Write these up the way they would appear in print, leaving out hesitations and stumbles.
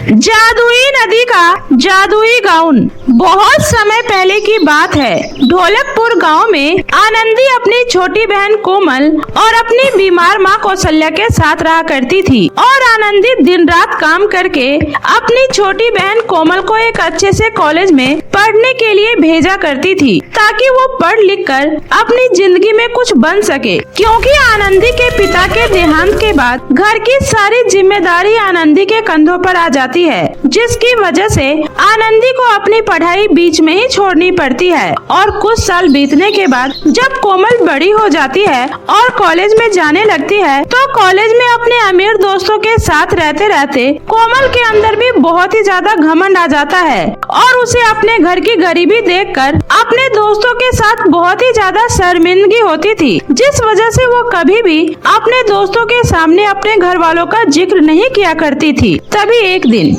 जादुई नदी का जादुई गाउन। बहुत समय पहले की बात है। ढोलकपुर गांव में आनंदी अपनी छोटी बहन कोमल और अपनी बीमार माँ कौशल्या के साथ रहा करती थी। और आनंदी दिन रात काम करके अपनी छोटी बहन कोमल को एक अच्छे से कॉलेज में पढ़ने के लिए भेजा करती थी, ताकि वो पढ़ लिख कर अपनी जिंदगी में कुछ बन सके। क्योंकि आनंदी के पिता के देहांत के बाद घर की सारी जिम्मेदारी आनंदी के कंधों पर आ जाती है, जिसकी वजह से आनंदी को अपनी पढ़ाई बीच में ही छोड़नी पड़ती है। और कुछ साल बीतने के बाद जब कोमल बड़ी हो जाती है और कॉलेज में जाने लगती है, तो कॉलेज में अपने अमीर दोस्तों के साथ रहते रहते कोमल के अंदर भी बहुत ही ज्यादा घमंड आ जाता है और उसे अपने घर की गरीबी देखकर अपने दोस्तों के साथ बहुत ही ज्यादा शर्मिंदगी होती थी, जिस वजह से वो कभी भी अपने दोस्तों के सामने अपने घर वालों का जिक्र नहीं किया करती थी। तभी एक दिन,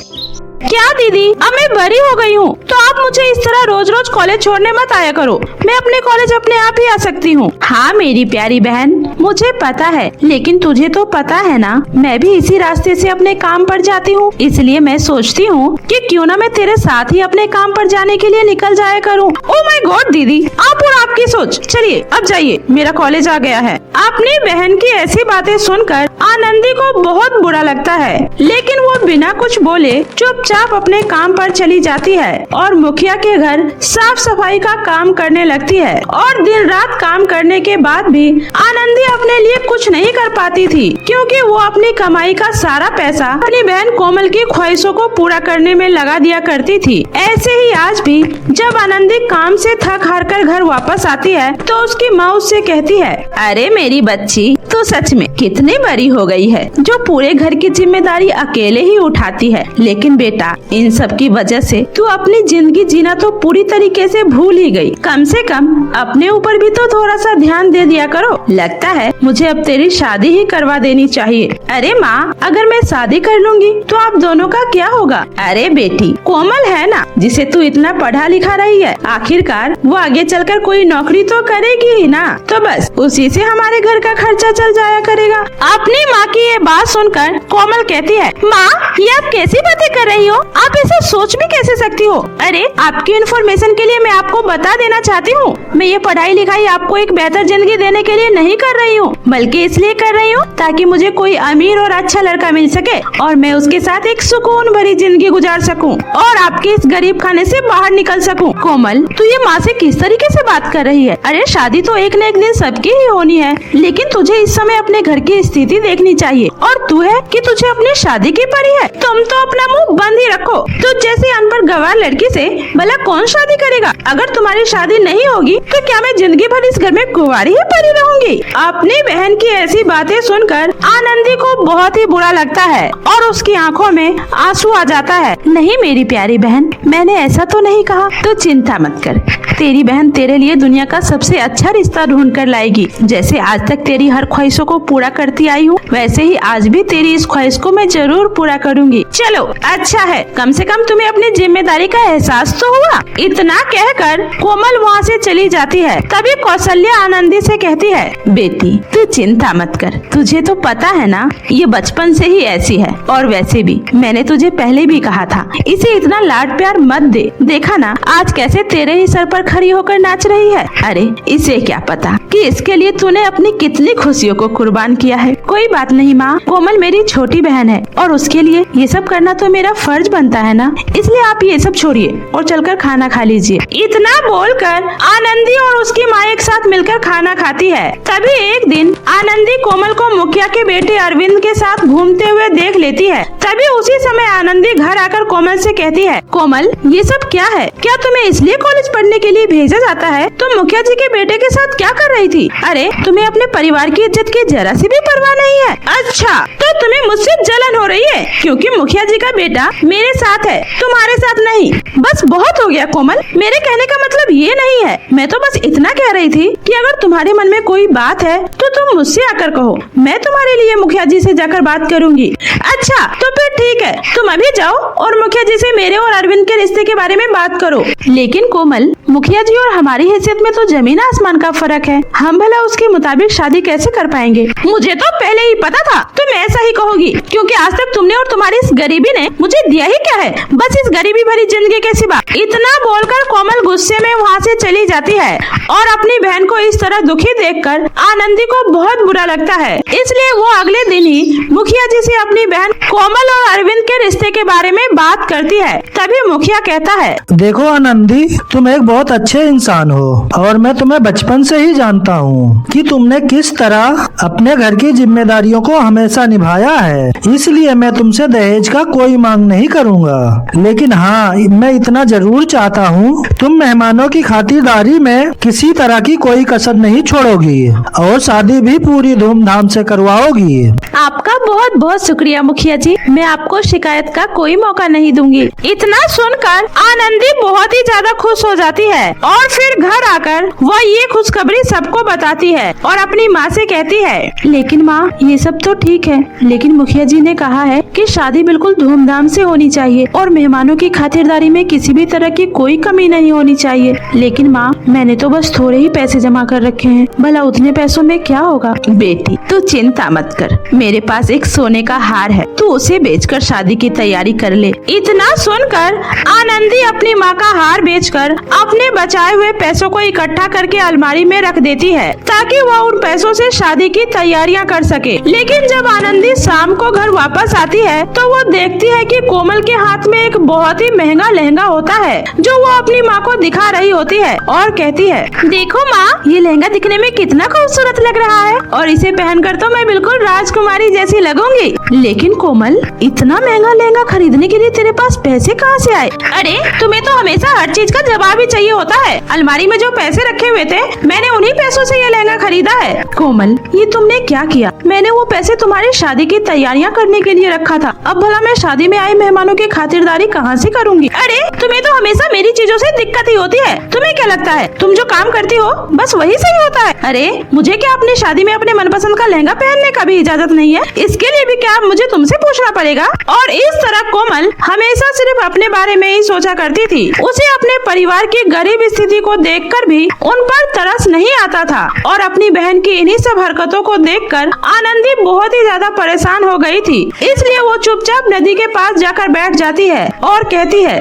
क्या दीदी, अब मैं बड़ी हो गई हूँ, तो आप मुझे इस तरह रोज रोज कॉलेज छोड़ने मत आया करो। मैं अपने कॉलेज अपने आप ही आ सकती हूँ। हाँ मेरी प्यारी बहन, मुझे पता है, लेकिन तुझे तो पता है ना, मैं भी इसी रास्ते से अपने काम पर जाती हूँ। इसलिए मैं सोचती हूँ कि क्यों ना मैं तेरे साथ ही अपने काम पर जाने के लिए निकल जाया करूँ। ओह माय गॉड दीदी, आप और आपकी सोच। चलिए अब जाइए, मेरा कॉलेज आ गया है। अपनी बहन की ऐसी बातें सुनकर आनंदी को बहुत बुरा लगता है, लेकिन वो बिना कुछ बोले चुपचाप अपने काम पर चली जाती है और मुखिया के घर साफ सफाई का काम करने लगती है। और दिन रात काम करने के बाद भी आनंदी अपने लिए कुछ नहीं कर पाती थी, क्योंकि वो अपनी कमाई का सारा पैसा अपनी बहन कोमल की ख्वाहिशों को पूरा करने में लगा दिया करती थी। ऐसे ही आज भी जब आनंदी काम से थक हार कर घर वापस आती है, तो उसकी माँ उससे कहती है, अरे मेरी बच्ची, तू सच में कितनी बड़ी हो गई है, जो पूरे घर की जिम्मेदारी अकेले ही उठाती है। लेकिन बेटा, इन सब की वजह से तू अपनी जिंदगी जीना तो पूरी तरीके से भूल ही गई। कम से कम अपने ऊपर भी तो थोड़ा सा ध्यान दे दिया करो। लगता है मुझे अब तेरी शादी ही करवा देनी चाहिए। अरे माँ, अगर मैं शादी कर लूंगी तो आप दोनों का क्या होगा? अरे बेटी, कोमल है ना, जिसे तू इतना पढ़ा लिखा रही है, आखिरकार वो आगे चलकर कोई नौकरी तो करेगी ही ना, तो बस उसी से हमारे घर का खर्चा चल जाया करेगा। अपनी माँ की ये बात सुनकर कोमल कहती है, माँ, ये आप कैसी बातें कर रही हो? आप ऐसा सोच भी कैसे सकती हो? अरे आपकी इन्फॉर्मेशन के लिए मैं आपको बता देना चाहती हूँ, मैं ये पढ़ाई लिखाई आपको एक बेहतर जिंदगी देने के लिए नहीं कर रही हूँ, बल्कि इसलिए कर रही हूँ ताकि मुझे कोई अमीर और अच्छा लड़का मिल सके और मैं उसके साथ एक सुकून भरी जिंदगी गुजार सकूँ और आपके इस गरीब खाने से बाहर निकल सकूँ। कोमल, तू ये माँ से किस तरीके से बात कर रही है? अरे शादी तो एक न एक दिन सबकी ही होनी है, लेकिन तुझे इस समय अपने घर की स्थिति देखनी चाहिए और तू है कि तुझे अपनी शादी की पड़ी है। तुम तो अपना मुंह बंद ही रखो। तो जैसे अनपढ़ गंवार लड़की से भला कौन शादी करेगा? अगर तुम्हारी शादी नहीं होगी तो क्या मैं जिंदगी भर इस घर में कुंवारी ही पड़ी रहूंगी? अपनी बहन की ऐसी बातें सुनकर आनंदी को बहुत ही बुरा लगता है और उसकी आंखों में आंसू आ जाता है। नहीं मेरी प्यारी बहन, मैंने ऐसा तो नहीं कहा, तो चिंता मत कर। तेरी बहन तेरे लिए दुनिया का सबसे अच्छा रिश्ता ढूंढ कर लाएगी। जैसे आज तक तेरी हर ख्वाहिशों को पूरा करती आई हूँ, वैसे ही आज भी तेरी इस ख्वाहिश को मैं जरूर पूरा करूंगी। चलो अच्छा है, कम से कम तुम्हें अपनी जिम्मेदारी का एहसास तो हुआ। इतना कहकर कोमल वहाँ से चली जाती है। तभी कौशल्या आनंदी से कहती है, बेटी तू चिंता मत कर, तुझे तो पता है ना, ये बचपन से ही ऐसी है। और वैसे भी मैंने तुझे पहले भी कहा था, इसे इतना लाड प्यार मत दे। देखा ना आज कैसे तेरे ही सर पर खड़ी होकर नाच रही है। अरे इसे क्या पता कि इसके लिए तूने अपनी कितनी खुशियों को कुर्बान किया है। कोई बात नहीं माँ, कोमल मेरी छोटी बहन है और उसके लिए ये सब करना तो मेरा फर्ज बनता है ना, इसलिए आप ये सब छोड़िए और चलकर खाना खा लीजिए। इतना बोलकर आनंदी और उसकी माँ एक साथ मिलकर खाना खाती है। तभी एक दिन आनंदी कोमल को मुखिया के बेटे अरविंद के साथ घूमते हुए देख लेती है। तभी उसी समय आनंदी घर आकर कोमल से कहती है, कोमल ये सब क्या है? क्या तुम्हें इसलिए कॉलेज पढ़ने के लिए भेजा जाता है? तुम मुखिया जी के बेटे के साथ क्या कर रही थी? अरे तुम्हें अपने परिवार की इज्जत की जरा सी भी परवाह नहीं है? अच्छा, तो तुम्हें मुझसे जलन हो रही है क्योंकि मुखिया जी का बेटा मेरे साथ है, तुम्हारे साथ नहीं। बस बहुत हो गया कोमल, मेरे कहने का मतलब ये नहीं है। मैं तो बस इतना कह रही थी कि अगर तुम्हारे मन में कोई बात है तो तुम मुझसे आकर कहो, मैं तुम्हारे लिए मुखिया जी से जाकर बात करूंगी। अच्छा तो फिर ठीक ठीक है, तुम अभी जाओ और मुखिया जी से मेरे और अरविंद के रिश्ते के बारे में बात करो। लेकिन कोमल, मुखिया जी और हमारी हैसियत में तो जमीन आसमान का फर्क है, हम भला उसके मुताबिक शादी कैसे कर पाएंगे? मुझे तो पहले ही पता था तुम ऐसा ही कहोगी, क्योंकि आज तक तुमने और तुम्हारी इस गरीबी ने मुझे दिया ही क्या है, बस इस गरीबी भरी जिंदगी के सिवा। इतना बोलकर कोमल गुस्से में वहाँ से चली जाती है और अपनी बहन को इस तरह दुखी देखकर आनंदी को बहुत बुरा लगता है। इसलिए वो अगले दिन ही मुखिया जी से अपनी बहन कोमल और अरविंद के रिश्ते के बारे में बात करती है। तभी मुखिया कहता है, देखो आनंदी, तुम एक बहुत अच्छे इंसान हो और मैं तुम्हें बचपन से ही जानता हूँ कि तुमने किस तरह अपने घर की जिम्मेदारियों को हमेशा निभाया है। इसलिए मैं तुमसे दहेज का कोई मांग नहीं करूँगा, लेकिन हाँ, मैं इतना जरूर चाहता हूँ तुम मेहमानों की खातिरदारी में किसी तरह की कोई कसर नहीं छोड़ोगी और शादी भी पूरी धूमधाम से करवाओगी। आपका बहुत बहुत शुक्रिया मुखिया जी, मैं आपको शिकायत का कोई मौका नहीं दूंगी। इतना सुनकर आनंदी बहुत ही ज्यादा खुश हो जाती है और फिर घर आकर वह ये खुशखबरी सबको बताती है और अपनी माँ से कहती है, लेकिन माँ, ये सब तो ठीक है, लेकिन मुखिया जी ने कहा है कि शादी बिल्कुल धूमधाम से होनी चाहिए और मेहमानों की खातिरदारी में किसी भी तरह की कोई कमी नहीं होनी चाहिए। लेकिन माँ, मैंने तो बस थोड़े ही पैसे जमा कर रखे हैं, भला उतने पैसों में क्या होगा? बेटी, तू चिंता मत कर, मेरे पास एक सोने का हार है, तू उसे बेचकर शादी की तैयारी कर ले। इतना सुनकर आनंदी अपनी माँ का हार बेचकर अपने बचाए हुए पैसों को इकट्ठा करके अलमारी में रख देती है ताकि वह उन पैसों से शादी की तैयारियां कर सके। लेकिन जब आनंदी शाम को घर वापस आती है तो वो देखती है कि कोमल के हाथ में एक बहुत ही महंगा लहंगा होता है जो वो अपनी माँ को दिखा रही होती है और कहती है, देखो माँ, ये लहंगा दिखने में कितना खूबसूरत लग रहा है और इसे पहनकर तो मैं बिल्कुल राजकुमारी जैसी लगूंगी। लेकिन कोमल, इतना महंगा लहंगा खरीदने के लिए तेरे पास पैसे कहाँ से आए? अरे, तुम्हें तो हमेशा हर चीज का जवाब ही चाहिए होता है। अलमारी में जो पैसे रखे हुए थे, मैंने उन्हीं पैसों से ये लहंगा खरीदा है। कोमल, ये तुमने क्या किया? मैंने वो पैसे तुम्हारी शादी की तैयारियां करने के लिए रखा था, अब भला मैं शादी में आए मेहमानों की खातिरदारी कहाँ से करूँगी? अरे, तुम्हें तो हमेशा मेरी चीजों से दिक्कत ही होती है। तुम्हें क्या लगता है तुम जो काम करती हो बस वही सही होता है? अरे, मुझे क्या अपनी शादी में अपने मनपसंद का लहंगा पहनने का भी इजाजत नहीं है? इसके लिए भी क्या मुझे तुमसे पूछना पड़ेगा? और इस तरह कोमल हमेशा सिर्फ अपने बारे में ही सोचा करती थी। उसे अपने परिवार की गरीब स्थिति को देखकर भी उन पर तरस नहीं आता था और अपनी बहन की इन्हीं सब हरकतों को देखकर आनंदी बहुत ही ज्यादा परेशान हो गई थी। इसलिए वो चुपचाप नदी के पास जाकर बैठ जाती है और कहती है,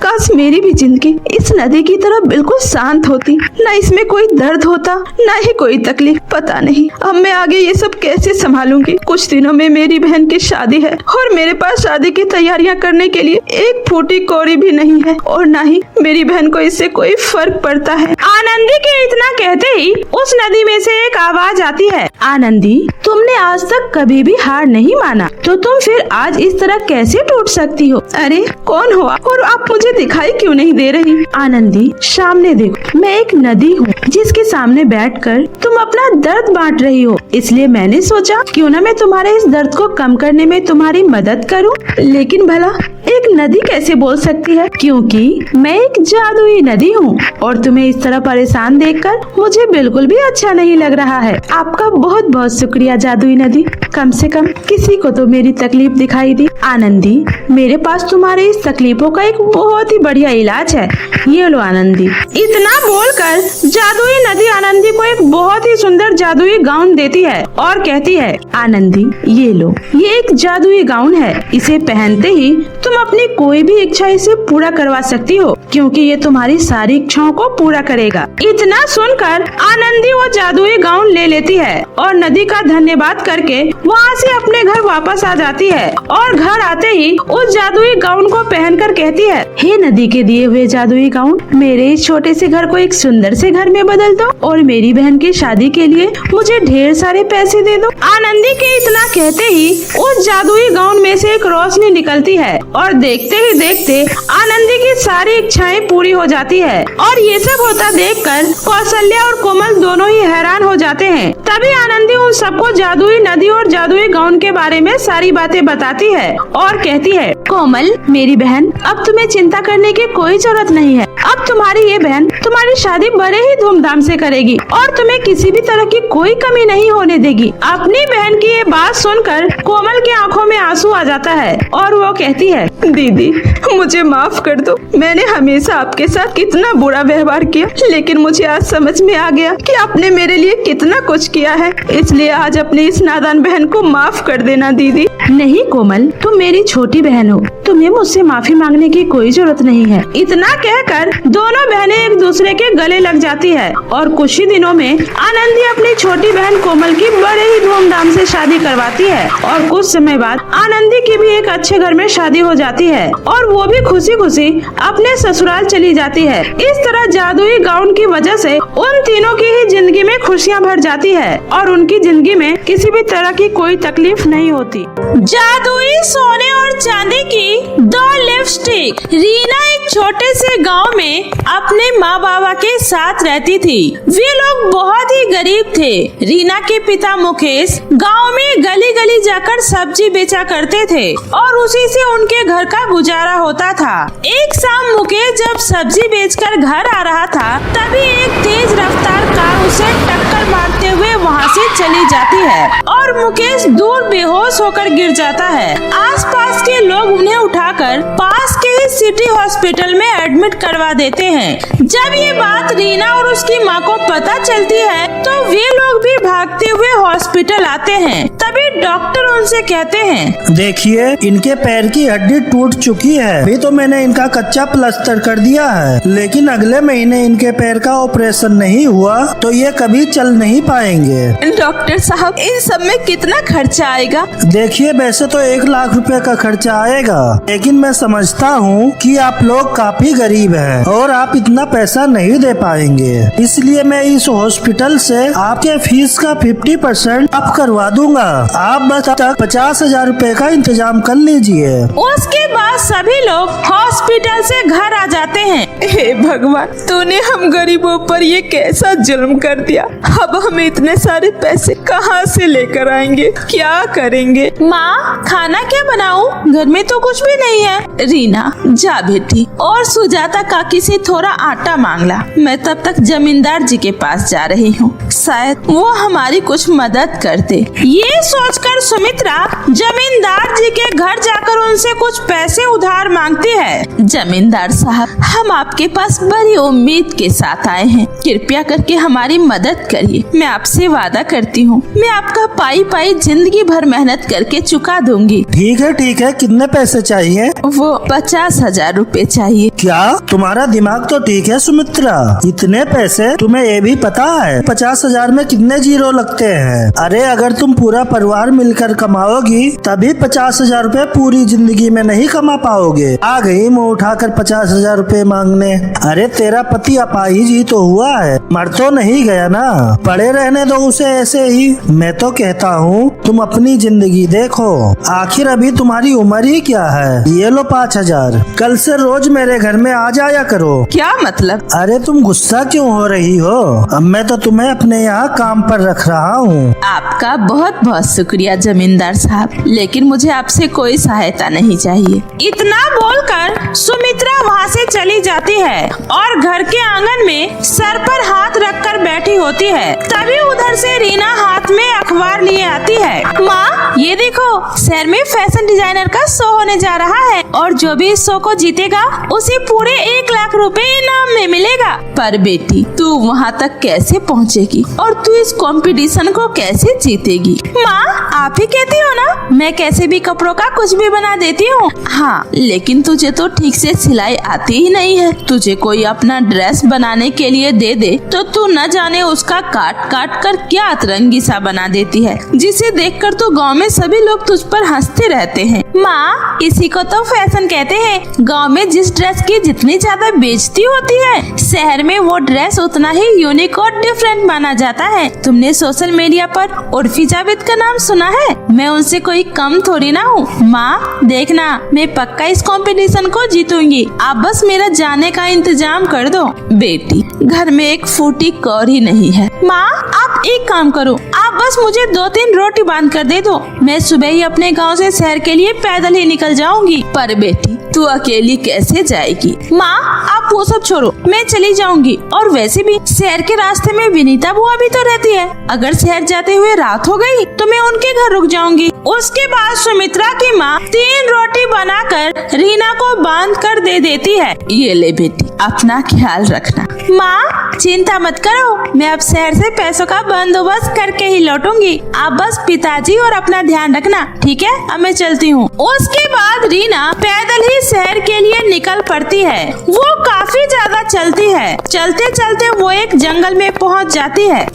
काश मेरी भी जिंदगी इस नदी की तरह बिल्कुल शांत होती, न इसमें कोई दर्द होता, न ही कोई तकलीफ। पता नहीं अब मैं आगे ये सब कैसे संभालूंगी। कुछ दिनों में मेरी बहन की शादी है और मेरे पास शादी की तैयारियां करने के लिए एक फूटी कौड़ी भी नहीं है और न ही मेरी बहन को इससे कोई फर्क पड़ता है। आनंदी के इतना कहते ही उस नदी में से एक आवाज आती है, आनंदी, तुमने आज तक कभी भी हार नहीं माना, तो तुम फिर आज इस तरह कैसे टूट सकती हो? अरे, कौन हो आप और आप मुझे दिखाई क्यों नहीं दे रही? आनंदी, सामने देखो, मैं एक नदी हूँ जिसके सामने बैठकर तुम अपना दर्द बांट रही हो। इसलिए मैंने सोचा क्यों न मैं तुम्हारे इस दर्द को कम करने में तुम्हारी मदद करूँ। लेकिन भला एक नदी कैसे बोल सकती है? क्योंकि मैं एक जादुई नदी हूँ और तुम्हें इस तरह परेशान देखकर मुझे बिल्कुल भी अच्छा नहीं लग रहा है। आपका बहुत बहुत शुक्रिया जादुई नदी, कम से कम किसी को तो मेरी तकलीफ दिखाई दी। आनंदी, मेरे पास तुम्हारे इस तकलीफों का एक बहुत ही बढ़िया इलाज है, ये लो आनंदी। इतना बोलकर जादुई नदी आनंदी को एक बहुत ही सुंदर जादुई गाउन देती है और कहती है, आनंदी, ये लो, ये एक जादुई गाउन है, इसे पहनते ही तुम अपनी कोई भी इच्छा इसे पूरा करवा सकती हो क्योंकि ये तुम्हारी सारी इच्छाओं को पूरा करेगा। इतना सुनकर आनंदी वो जादुई गाउन ले लेती है और नदी का धन्यवाद करके वहाँ से अपने घर वापस आ जाती है और घर आते ही उस जादुई गाउन को पहनकर कहती है, हे नदी के दिए हुए जादुई गाउन, मेरे इस छोटे से घर को एक सुंदर से घर में बदल दो और मेरी बहन की शादी के लिए मुझे ढेर सारे पैसे दे दो। आनंदी के इतना कहते ही उस जादुई गाउन में से एक रोशनी निकलती है और देखते ही देखते आनंदी की सारी इच्छाएं पूरी हो जाती है। और ये सब होता देखकर कौशल्या और कोमल दोनों ही हैरान हो जाते हैं। तभी आनंदी उन सबको जादुई नदी और जादुई गाउन के बारे में सारी बातें बताती है और कहती है, कोमल, मेरी बहन, अब तुम्हें चिंता करने की कोई जरूरत नहीं है। अब तुम्हारी ये बहन तुम्हारी शादी बड़े ही धूमधाम से करेगी और तुम्हें किसी भी तरह की कोई कमी नहीं होने देगी। अपनी बहन की ये बात सुनकर कोमल की आंखों में आंसू आ जाता है और वो कहती है, दीदी मुझे माफ कर दो, मैंने हमेशा आपके साथ कितना बुरा व्यवहार किया, लेकिन मुझे आज समझ में आ गया कि आपने मेरे लिए कितना कुछ किया है, इसलिए आज अपनी इस नादान बहन को माफ कर देना दीदी। नहीं कोमल, तुम मेरी छोटी बहन हो, तुम्हें मुझसे माफी मांगने की कोई जरूरत नहीं है। इतना कहकर दोनों बहनें एक दूसरे के गले लग जाती है और कुछ ही दिनों में आनंदी अपनी छोटी बहन कोमल की बड़े ही धूमधाम से शादी करवाती है और कुछ समय बाद आनंदी की भी एक अच्छे घर में शादी हो जाती है और वो भी खुशी खुशी अपने ससुराल चली जाती है। इस तरह जादुई गाउन की वजह से उन तीनों की ही जिंदगी में खुशियाँ भर जाती है और उनकी जिंदगी में किसी भी तरह की कोई तकलीफ नहीं होती। जादुई सोने और चांदी की 2 लिपस्टिक। रीना एक छोटे से गांव में अपने माँ बाबा के साथ रहती थी। वे लोग बहुत ही गरीब थे। रीना के पिता मुकेश गांव में गली गली जाकर सब्जी बेचा करते थे और उसी से उनके घर का गुजारा होता था। एक शाम मुकेश जब सब्जी बेचकर घर आ रहा था, तभी एक तेज रफ्तार कार उसे टक्कर मारते हुए वहाँ से चली जाती है और मुकेश दूर बेहोश होकर गिर जाता है। आसपास के लोग उन्हें उठाकर पास के ही सिटी हॉस्पिटल में एडमिट करवा देते हैं। जब ये बात रीना और उसकी माँ को पता चलती है तो वे लोग भी भागते हुए हॉस्पिटल आते हैं। तभी डॉक्टर उनसे कहते हैं, देखिए इनके पैर की हड्डी टूट चुकी है, अभी तो मैंने इनका कच्चा प्लास्टर कर दिया है, लेकिन अगले महीने इनके पैर का ऑपरेशन नहीं हुआ तो ये कभी चल नहीं पाएंगे। डॉक्टर साहब इन सब में कितना खर्चा आएगा? देखिए वैसे तो 1 लाख रुपए का खर्चा आएगा, लेकिन मैं समझता हूँ कि आप लोग काफी गरीब हैं और आप इतना पैसा नहीं दे पाएंगे, इसलिए मैं इस हॉस्पिटल से आपके फीस का 50% अप करवा दूंगा। आप बस तक 50,000 रुपए का इंतजाम कर लीजिए। उसके बाद सभी लोग हॉस्पिटल से घर आ जाते हैं। हे भगवान, तूने हम गरीबों पर ये कैसा जुल्म कर दिया। अब हम इतने सारे पैसे कहाँ से लेकर आएंगे, क्या करेंगे? माँ खाना क्या बनाऊं? घर में तो कुछ भी नहीं है। रीना जा बेटी और सुजाता काकी से थोड़ा आटा मांग ला, मैं तब तक जमींदार जी के पास जा रही हूँ, शायद वो हमारी कुछ मदद कर दे। ये सोचकर सुमित्रा जमींदार जी के घर जाकर उनसे कुछ पैसे उधार मांगती है। जमींदार साहब, हम आपके पास बड़ी उम्मीद के साथ आए हैं, कृपया करके हमारी मदद करिए। मैं आपसे वादा करती हूँ, मैं आपका पाई पाई जिंदगी भर मेहनत करके चुका दूंगी। ठीक है, कितने पैसे चाहिए? वो 50,000 रुपए चाहिए। क्या तुम्हारा दिमाग तो ठीक है सुमित्रा, इतने पैसे? तुम्हें ये भी पता है 50,000 में कितने जीरो लगते हैं? अरे अगर तुम पूरा परिवार मिलकर कमाओगी तभी 50,000 रुपए पूरी जिंदगी में नहीं कमा पाओगे। आ गई मुँह उठाकर 50,000 रुपए मांगने। अरे तेरा पति अपाहिज ही तो हुआ है, मर तो नहीं गया ना, पड़े रहने दो उसे ऐसे ही। मैं तो कहता हूँ तुम अपनी जिंदगी देखो, आखिर अभी तुम्हारी उम्र ही क्या है। ये लो 5,000, कल से रोज मेरे घर में आ जाया करो। क्या मतलब? अरे तुम गुस्सा क्यों हो रही हो? अब मैं तो तुम्हें अपने यहाँ काम पर रख रहा हूँ। आपका बहुत बहुत शुक्रिया जमींदार साहब, लेकिन मुझे आपसे कोई सहायता नहीं चाहिए। इतना बोलकर सुमित्रा वहाँ से चली जाती है और घर के आंगन में सर पर हाथ रखकर बैठी होती है। तभी उधर से रीना हाथ में अखबार लिए आती है। माँ ये देखो, शहर में फैशन डिजाइनर का शो होने जा रहा है और जो भी इस शो को जीतेगा उसे पूरे 1 लाख रुपए इनाम में मिलेगा। पर बेटी तू वहाँ तक कैसे पहुँचेगी और तू इस कंपटीशन को कैसे जीतेगी? माँ आप ही कहती हो ना, मैं कैसे भी कपड़ों का कुछ भी बना देती हूँ। हाँ लेकिन तुझे तो ठीक से सिलाई आती ही नहीं है। तुझे कोई अपना ड्रेस बनाने के लिए दे दे तो तू न जाने उसका काट काट कर क्या अतरंगी सा बना देती है, जिसे देखकर तो गांव में सभी लोग तुझ पर हंसते रहते हैं। माँ इसी को तो फैशन कहते हैं। गांव में जिस ड्रेस की जितनी ज्यादा बेइज्जती होती है, शहर में वो ड्रेस उतना ही यूनिक और डिफरेंट माना जाता है। तुमने सोशल मीडिया पर उर्फी जावेद का नाम सुना है? मैं उनसे कोई कम थोड़ी ना हूँ। माँ देखना, मैं पक्का इस कंपटीशन को जीतूंगी, आप बस मेरा जाने का इंतजाम कर दो। बेटी घर में एक फूटी कौड़ी नहीं है। माँ आप एक काम करो, आप बस मुझे 2-3 रोटी बांध कर दे दो, मैं सुबह ही अपने गांव से शहर के लिए पैदल ही निकल जाऊंगी। पर बेटी तू अकेली कैसे जाएगी? माँ आप आप वो सब छोड़ो, मैं चली जाऊंगी। और वैसे भी शहर के रास्ते में विनीता बुआ भी तो रहती है, अगर शहर जाते हुए रात हो गई तो मैं उनके घर रुक जाऊंगी। उसके बाद सुमित्रा की माँ 3 रोटी बनाकर रीना को बांध कर दे देती है। ये ले बेटी, अपना ख्याल रखना। माँ चिंता मत करो, मैं अब शहर से पैसों का बंदोबस्त करके ही लौटूंगी। आप बस पिताजी और अपना ध्यान रखना, ठीक है? अब मैं चलती हूँ। उसके बाद रीना पैदल ही शहर के लिए निकल पड़ती है। वो काफी ज्यादा चलती है। चलते चलते वो एक जंगल में पहुँच जाती है।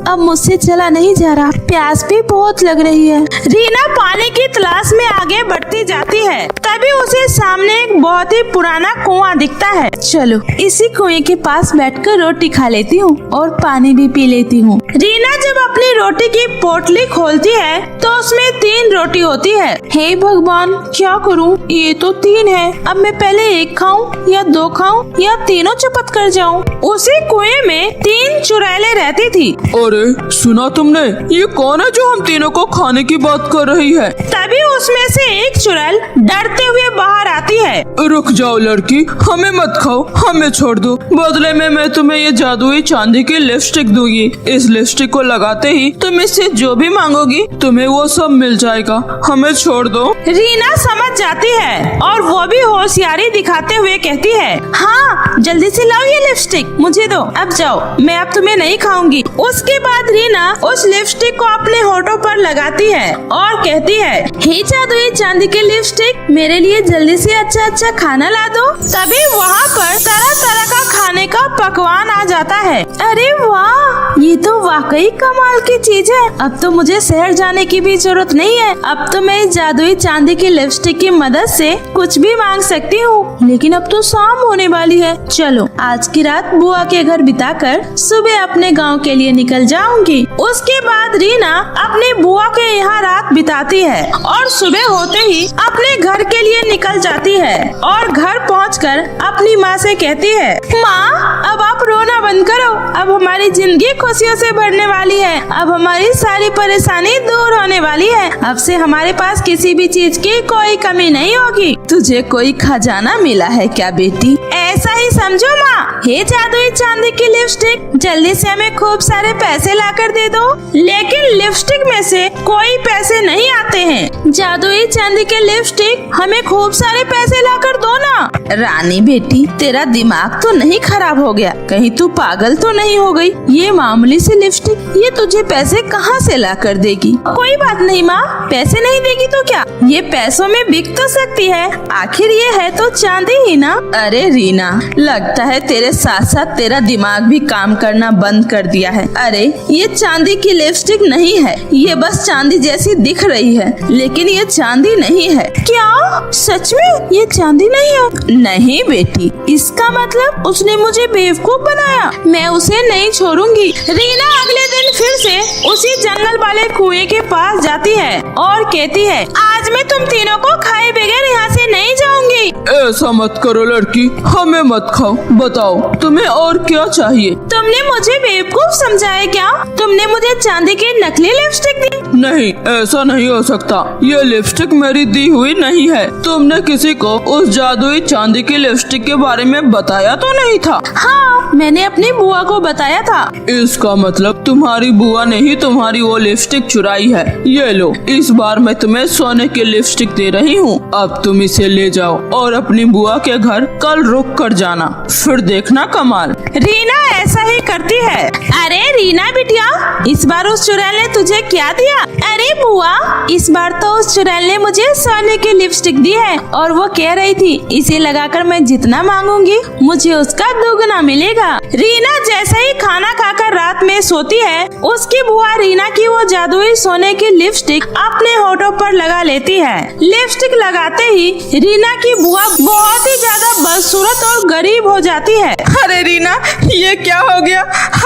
अब मुझसे चला नहीं जा रहा, प्यास भी बहुत लग रही है। रीना पानी की तलाश में आगे बढ़ती जाती है। तभी उसे सामने एक बहुत ही पुराना कुआं दिखता है। चलो इसी कुएं के पास बैठकर रोटी खा लेती हूँ और पानी भी पी लेती हूँ। रीना जब अपनी रोटी की पोटली खोलती है तो उसमें 3 रोटी होती है। हे भगवान, क्या करूँ? ये तो 3 है। अब मैं पहले 1 खाऊं या 2 खाऊं या तीनों चपत कर जाऊं। उसी कुएं में 3 चुड़ैलें रहती थी। अरे सुना तुमने? ये कौन है जो हम तीनों को खाने की बात कर रही है? तभी उसमें से एक चुड़ैल डरते हुए बाहर आती है। रुक जाओ लड़की, हमें मत खाओ, हमें छोड़ दो। बदले में मैं तुम्हें ये जादुई चांदी की लिपस्टिक दूंगी। इस लिपस्टिक को लगाते ही तुम इससे जो भी मांगोगी तुम्हें वो सब मिल जाएगा। हमें छोड़ दो। रीना समझ जाती है और वो भी होशियारी दिखाते हुए कहती है, हाँ जल्दी से लाओ ये लिपस्टिक, मुझे दो। अब जाओ, मैं अब तुम्हें नहीं खाऊंगी। उसके बाद रीना उस लिपस्टिक को अपने होठों पर लगाती है और कहती है, हे जादुई चांदी की लिपस्टिक, मेरे लिए जल्दी से अच्छा अच्छा खाना ला दो। तभी वहाँ पर तरह तरह का खाने का पकवान आ जाता है। अरे वाह, ये तो वाकई कमाल की चीज है। अब तो मुझे शहर जाने की भी जरूरत नहीं है। अब तो मैं इस जादुई चांदी की लिपस्टिक की मदद से कुछ भी मांग सकती हूँ। लेकिन अब तो शाम होने वाली है। चलो आज की रात बुआ के घर बिताकर सुबह अपने गाँव के लिए निकल जाऊंगी। उसके बाद रीना अपनी बुआ के यहाँ रात बिताती है और सुबह होते ही अपने घर के लिए निकल जाती है और घर पहुंचकर अपनी माँ से कहती है, माँ अब आप रोना बंद करो। अब हमारी जिंदगी खुशियों से भरने वाली है। अब हमारी सारी परेशानी दूर होने वाली है। अब से हमारे पास किसी भी चीज की कोई कमी नहीं होगी। तुझे कोई खजाना मिला है क्या बेटी? ऐसा ही समझो माँ। हे जादुई चांदी की लिपस्टिक, जल्दी से हमें खूब सारे पैसे लाकर दे दो। लेकिन लिपस्टिक में से कोई पैसे नहीं आते हैं। जादुई चांदी के लिपस्टिक, हमें खूब सारे पैसे लाकर दो ना। रानी बेटी, तेरा दिमाग तो नहीं खराब हो गया? कहीं तू पागल तो नहीं हो गई? ये मामूली सी लिपस्टिक, ये तुझे पैसे कहाँ से ला कर देगी? कोई बात नहीं माँ, पैसे नहीं देगी तो क्या, ये पैसों में बिक तो सकती है। आखिर ये है तो चांदी ही ना। अरे रीना, लगता है तेरे साथ साथ तेरा दिमाग भी काम करना बंद कर दिया है। अरे ये चांदी की लिपस्टिक नहीं है, ये बस चांदी जैसी दिख रही है, लेकिन ये चांदी नहीं है। क्या सच में ये चांदी नहीं है? नहीं बेटी, इसका मतलब उसने मुझे बेवकूफ बनाया। मैं उसे नहीं छोड़ूंगी। रीना अगले दिन फिर से उसी जंगल वाले कुएं के पास जाती है और कहती है, आज मैं तुम तीनों को खाए बगैर यहाँ से नहीं जाऊंगी। ऐसा मत करो लड़की, हमें मत खाओ। बताओ तुम्हें और क्या चाहिए? तुमने मुझे बेवकूफ समझा है क्या? तुमने मुझे चांदी की नकली लिपस्टिक दी। नहीं, ऐसा नहीं हो सकता। ये लिपस्टिक मेरी दी हुई नहीं है। तुमने किसी को उस जादुई चांदी की लिपस्टिक के बारे में बताया तो नहीं था? हाँ, मैंने अपनी बुआ को बताया था। इसका मतलब तुम्हारी बुआ ने ही तुम्हारी वो लिपस्टिक चुराई है। ये लो, इस बार मैं तुम्हें सोने की लिपस्टिक दे रही हूँ। अब तुम इसे ले जाओ और अपनी बुआ के घर कल रुक कर जाना, फिर देखना कमाल। रीना ऐसा ही करती है। अरे रीना बिटिया, इस बार उस चुड़ैल ने तुझे क्या दिया? अरे बुआ, इस बार तो उस चुड़ैल ने मुझे सोने की लिपस्टिक दी है और वो कह रही थी इसे लगाकर मैं जितना मांगूंगी मुझे उसका दोगुना मिलेगा। रीना जैसे ही खाना खाकर रात में सोती है, उसकी बुआ रीना की वो जादुई सोने की लिपस्टिक अपने होठों पर लगा लेती है। लिपस्टिक लगाते ही रीना की बुआ बहुत ही ज्यादा बदसूरत और गरीब हो जाती है। अरे रीना, ये क्या हो गया?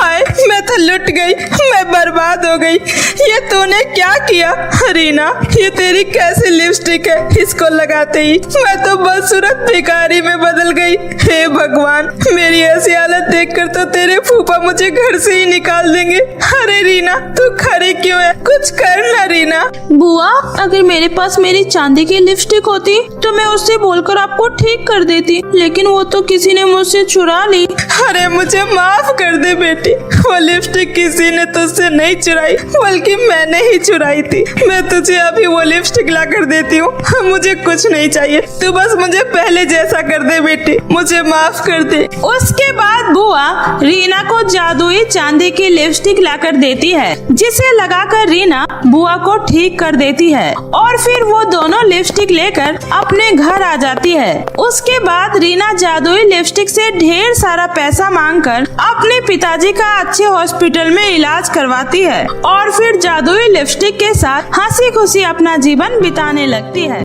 हाय मैं तो लुट गई, मैं बर्बाद हो गई। ये तूने क्या किया रीना? ये तेरी कैसी लिपस्टिक है? इसको लगाते ही मैं तो बदसूरत भिखारी में बदल गई। हे भगवान, मेरी ऐसी हालत देखकर तो तेरे फूफा मुझे घर से ही निकाल देंगे। अरे रीना, तू खड़ी क्यों है? कुछ कर ना रीना। बुआ, अगर मेरे पास मेरी चांदी की लिपस्टिक होती तो मैं उससे बोलकर आपको ठीक कर देती, लेकिन वो तो किसी ने मुझसे चुरा ली। अरे मुझे माफ कर दे बेटी, वो लिपस्टिक किसी ने तुझसे नहीं चुराई, बल्कि मैंने ही चुराई थी। मैं तुझे अभी वो लिपस्टिक ला कर देती हूँ। मुझे कुछ नहीं चाहिए, तू बस मुझे पहले जैसा कर दे बेटी, मुझे माफ कर दे। उसके बाद बुआ रीना को जादुई चांदी की लिपस्टिक लाकर देती है, जिसे लगाकर रीना बुआ को ठीक कर देती है और फिर वो दोनों लिपस्टिक लेकर अपने घर आ जाती है। उसके बाद रीना जादुई लिपस्टिक से ढेर सारा पैसा मांगकर अपने पिताजी का अच्छे हॉस्पिटल में इलाज करवाती है और फिर जादुई लिपस्टिक के साथ हंसी खुशी अपना जीवन बिताने लगती है।